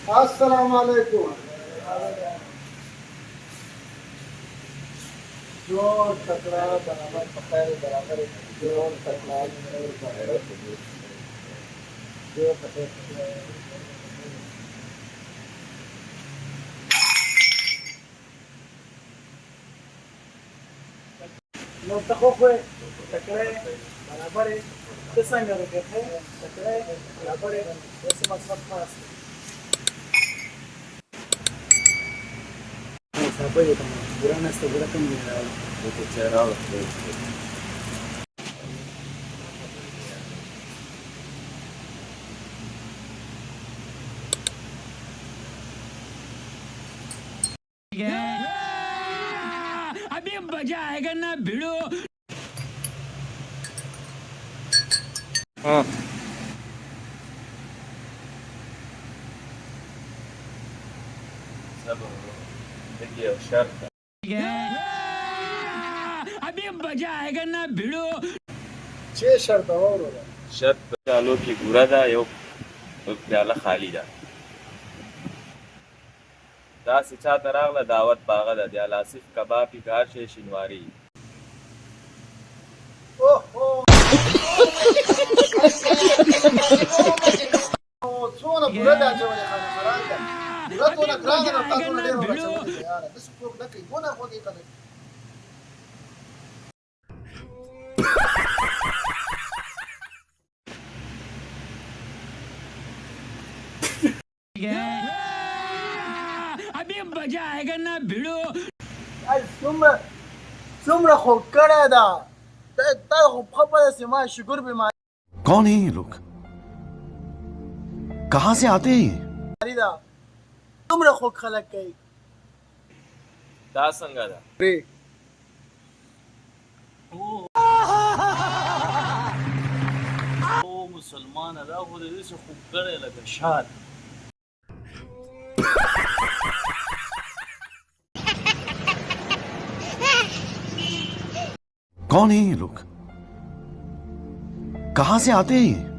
अस्सलाम वालेकुम। जोर तकड़ा बराबर पकड़ बराबर जोर तकड़ा बराबर जोर तकड़ा no tajo fue तकड़े बराबर है किसान का रखे थे तकड़े बराबर है ऐसे मतलब खास सब ये तो बुरा नस्ते बुरा कम नहीं रहा वो तो चेहरा अभी मजा आएगा ना भिड़ो। हाँ सब देखिए शर्त अभी मजा आएगा ना भिड़ो। छह शर्त और हो रहा शर्त चालू की burada yok प्याला खाली da دا سچا تراغله دعوت باغه ده د الاسف کبابي گاشه شینواری اوه څونه بوره ده چې ولې خانه خراب ده بوره ټوله ګرانه ده تاسو نه ډېره ورچولې ده یاره داسې څوک نه کوي ګونه خو دې که دی अभी मजा आएगा ना भिड़ो। څومره خو کړی ده تا خو پخه پته چې ما شوګر بیماري कौन है ये लोग? कहाँ से आते हैं ये? ده څومره خوږ خلک کوي دا څنګه ده او مسلمان دا خو دې څه خوب کړی لکه شاد कौन है ये लोग? कहाँ से आते हैं ये?